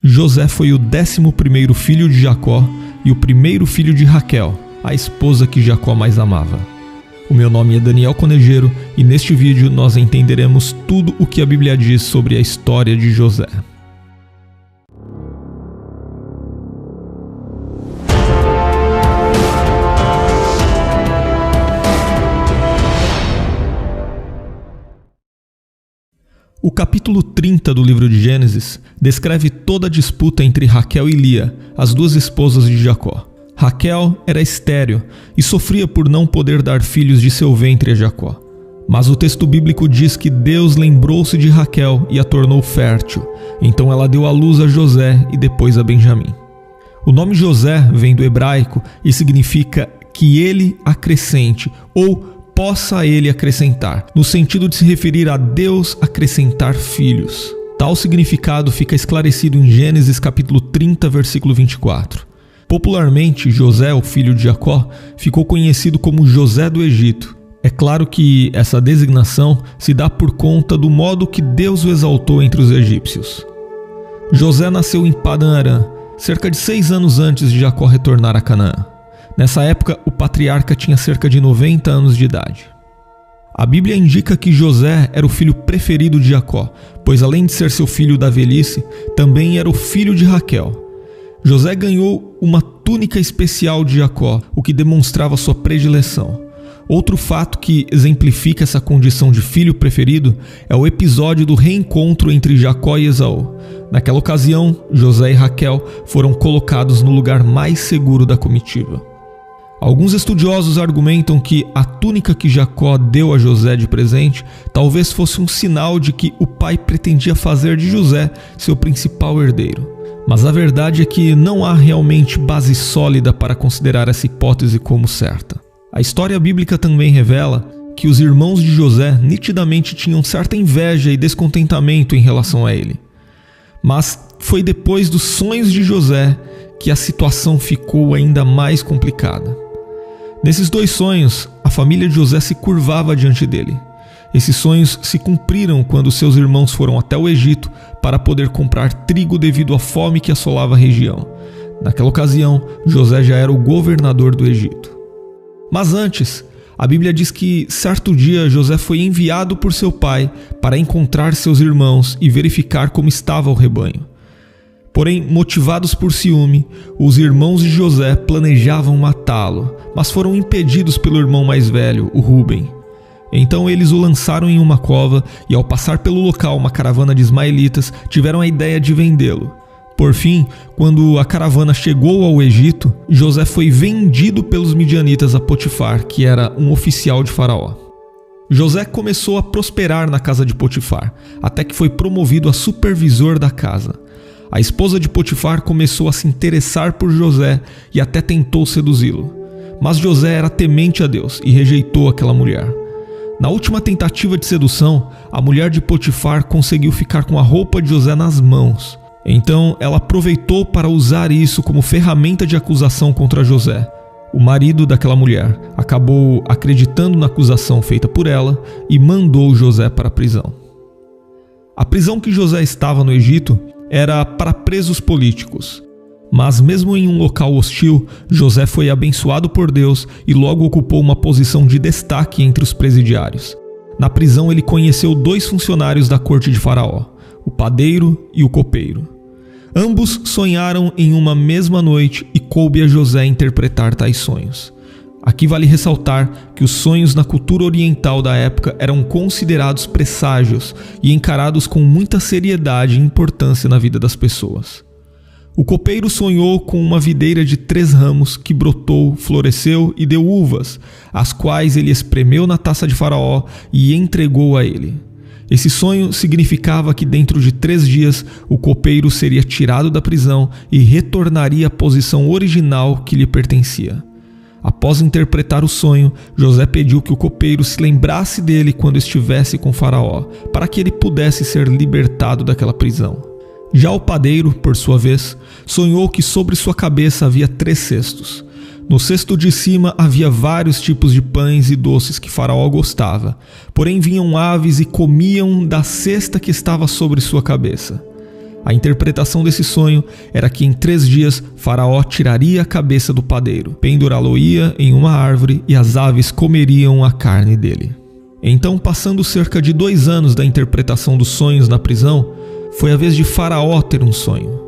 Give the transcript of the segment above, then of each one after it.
José foi o 11º filho de Jacó e o primeiro filho de Raquel, a esposa que Jacó mais amava. O meu nome é Daniel Conejeiro e neste vídeo nós entenderemos tudo o que a Bíblia diz sobre a história de José. O capítulo 30 do livro de Gênesis descreve toda a disputa entre Raquel e Lia, as duas esposas de Jacó. Raquel era estéril e sofria por não poder dar filhos de seu ventre a Jacó. Mas o texto bíblico diz que Deus lembrou-se de Raquel e a tornou fértil. Então ela deu à luz a José e depois a Benjamim. O nome José vem do hebraico e significa que ele acrescente ou possa ele acrescentar, no sentido de se referir a Deus acrescentar filhos. Tal significado fica esclarecido em Gênesis capítulo 30, versículo 24. Popularmente, José, o filho de Jacó, ficou conhecido como José do Egito. É claro que essa designação se dá por conta do modo que Deus o exaltou entre os egípcios. José nasceu em Padã Arã, cerca de 6 anos antes de Jacó retornar a Canaã. Nessa época, o patriarca tinha cerca de 90 anos de idade. A Bíblia indica que José era o filho preferido de Jacó, pois além de ser seu filho da velhice, também era o filho de Raquel. José ganhou uma túnica especial de Jacó, o que demonstrava sua predileção. Outro fato que exemplifica essa condição de filho preferido é o episódio do reencontro entre Jacó e Esaú. Naquela ocasião, José e Raquel foram colocados no lugar mais seguro da comitiva. Alguns estudiosos argumentam que a túnica que Jacó deu a José de presente talvez fosse um sinal de que o pai pretendia fazer de José seu principal herdeiro. Mas a verdade é que não há realmente base sólida para considerar essa hipótese como certa. A história bíblica também revela que os irmãos de José nitidamente tinham certa inveja e descontentamento em relação a ele. Mas foi depois dos sonhos de José que a situação ficou ainda mais complicada. Nesses 2 sonhos, a família de José se curvava diante dele. Esses sonhos se cumpriram quando seus irmãos foram até o Egito para poder comprar trigo devido à fome que assolava a região. Naquela ocasião, José já era o governador do Egito. Mas antes, a Bíblia diz que certo dia José foi enviado por seu pai para encontrar seus irmãos e verificar como estava o rebanho. Porém, motivados por ciúme, os irmãos de José planejavam matá-lo, mas foram impedidos pelo irmão mais velho, o Rúben. Então eles o lançaram em uma cova e, ao passar pelo local uma caravana de ismaelitas, tiveram a ideia de vendê-lo. Por fim, quando a caravana chegou ao Egito, José foi vendido pelos midianitas a Potifar, que era um oficial de Faraó. José começou a prosperar na casa de Potifar, até que foi promovido a supervisor da casa. A esposa de Potifar começou a se interessar por José e até tentou seduzi-lo. Mas José era temente a Deus e rejeitou aquela mulher. Na última tentativa de sedução, a mulher de Potifar conseguiu ficar com a roupa de José nas mãos. Então ela aproveitou para usar isso como ferramenta de acusação contra José. O marido daquela mulher acabou acreditando na acusação feita por ela e mandou José para a prisão. A prisão que José estava no Egito era para presos políticos. Mas mesmo em um local hostil, José foi abençoado por Deus e logo ocupou uma posição de destaque entre os presidiários. Na prisão ele conheceu 2 funcionários da corte de Faraó, o padeiro e o copeiro. Ambos sonharam em uma mesma noite e coube a José interpretar tais sonhos. Aqui vale ressaltar que os sonhos na cultura oriental da época eram considerados presságios e encarados com muita seriedade e importância na vida das pessoas. O copeiro sonhou com uma videira de 3 ramos que brotou, floresceu e deu uvas, as quais ele espremeu na taça de Faraó e entregou a ele. Esse sonho significava que dentro de 3 dias o copeiro seria tirado da prisão e retornaria à posição original que lhe pertencia. Após interpretar o sonho, José pediu que o copeiro se lembrasse dele quando estivesse com Faraó, para que ele pudesse ser libertado daquela prisão. Já o padeiro, por sua vez, sonhou que sobre sua cabeça havia 3 cestos. No cesto de cima havia vários tipos de pães e doces que Faraó gostava, porém vinham aves e comiam da cesta que estava sobre sua cabeça. A interpretação desse sonho era que em 3 dias Faraó tiraria a cabeça do padeiro, pendurá-lo-ia em uma árvore e as aves comeriam a carne dele. Então, passando cerca de 2 anos da interpretação dos sonhos na prisão, foi a vez de Faraó ter um sonho.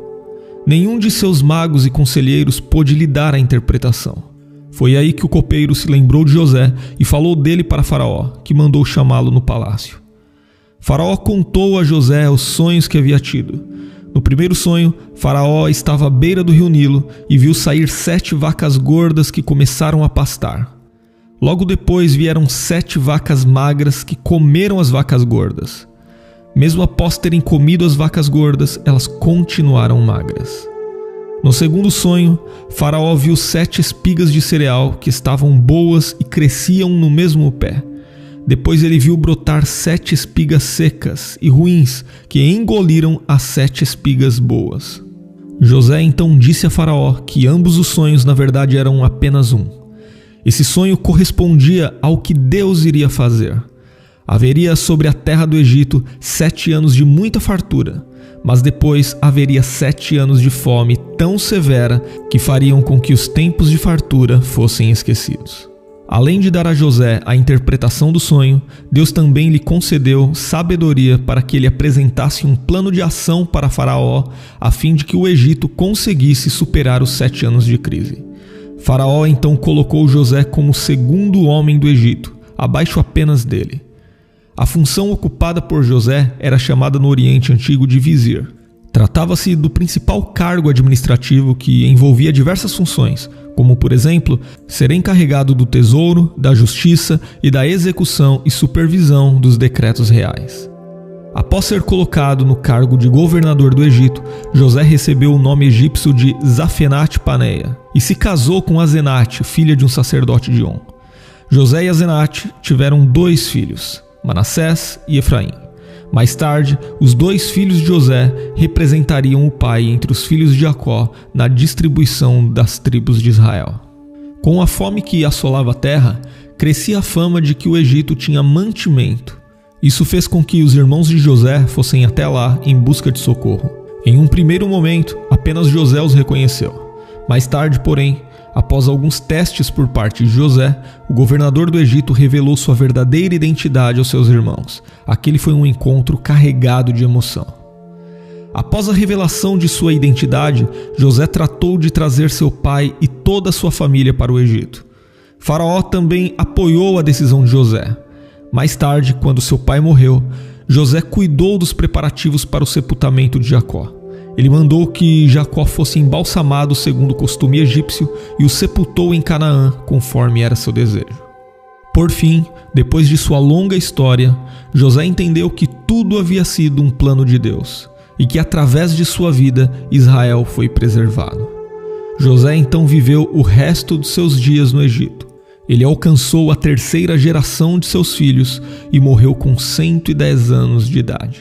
Nenhum de seus magos e conselheiros pôde lhe dar a interpretação. Foi aí que o copeiro se lembrou de José e falou dele para Faraó, que mandou chamá-lo no palácio. Faraó contou a José os sonhos que havia tido. No primeiro sonho, Faraó estava à beira do rio Nilo e viu sair 7 vacas gordas que começaram a pastar. Logo depois vieram 7 vacas magras que comeram as vacas gordas. Mesmo após terem comido as vacas gordas, elas continuaram magras. No segundo sonho, Faraó viu 7 espigas de cereal que estavam boas e cresciam no mesmo pé. Depois ele viu brotar 7 espigas secas e ruins que engoliram as 7 espigas boas. José então disse a Faraó que ambos os sonhos na verdade eram apenas um. Esse sonho correspondia ao que Deus iria fazer. Haveria sobre a terra do Egito 7 anos de muita fartura, mas depois haveria 7 anos de fome tão severa que fariam com que os tempos de fartura fossem esquecidos. Além de dar a José a interpretação do sonho, Deus também lhe concedeu sabedoria para que ele apresentasse um plano de ação para Faraó, a fim de que o Egito conseguisse superar os 7 anos de crise. Faraó então colocou José como o segundo homem do Egito, abaixo apenas dele. A função ocupada por José era chamada no Oriente Antigo de vizir. Tratava-se do principal cargo administrativo que envolvia diversas funções, como, por exemplo, ser encarregado do tesouro, da justiça e da execução e supervisão dos decretos reais. Após ser colocado no cargo de governador do Egito, José recebeu o nome egípcio de Zafenat-Paneia e se casou com Asenate, filha de um sacerdote de On. José e Asenate tiveram 2 filhos, Manassés e Efraim. Mais tarde, os 2 filhos de José representariam o pai entre os filhos de Jacó na distribuição das tribos de Israel. Com a fome que assolava a terra, crescia a fama de que o Egito tinha mantimento. Isso fez com que os irmãos de José fossem até lá em busca de socorro. Em um primeiro momento, apenas José os reconheceu. Mais tarde, porém, após alguns testes por parte de José, o governador do Egito revelou sua verdadeira identidade aos seus irmãos. Aquele foi um encontro carregado de emoção. Após a revelação de sua identidade, José tratou de trazer seu pai e toda a sua família para o Egito. Faraó também apoiou a decisão de José. Mais tarde, quando seu pai morreu, José cuidou dos preparativos para o sepultamento de Jacó. Ele mandou que Jacó fosse embalsamado segundo o costume egípcio e o sepultou em Canaã, conforme era seu desejo. Por fim, depois de sua longa história, José entendeu que tudo havia sido um plano de Deus e que através de sua vida Israel foi preservado. José então viveu o resto dos seus dias no Egito. Ele alcançou a 3ª geração de seus filhos e morreu com 110 anos de idade.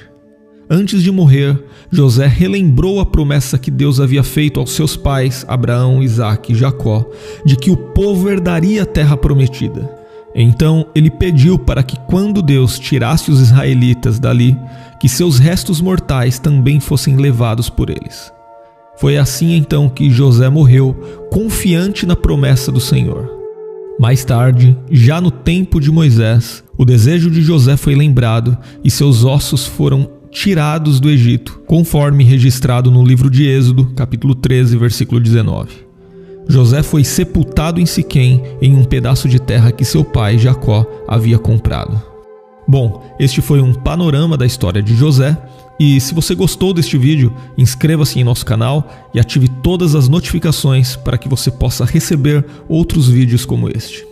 Antes de morrer, José relembrou a promessa que Deus havia feito aos seus pais, Abraão, Isaque e Jacó, de que o povo herdaria a terra prometida. Então ele pediu para que quando Deus tirasse os israelitas dali, que seus restos mortais também fossem levados por eles. Foi assim então que José morreu, confiante na promessa do Senhor. Mais tarde, já no tempo de Moisés, o desejo de José foi lembrado e seus ossos foram tirados do Egito, conforme registrado no livro de Êxodo, capítulo 13, versículo 19. José foi sepultado em Siquém, em um pedaço de terra que seu pai, Jacó, havia comprado. Bom, este foi um panorama da história de José, e se você gostou deste vídeo, inscreva-se em nosso canal e ative todas as notificações para que você possa receber outros vídeos como este.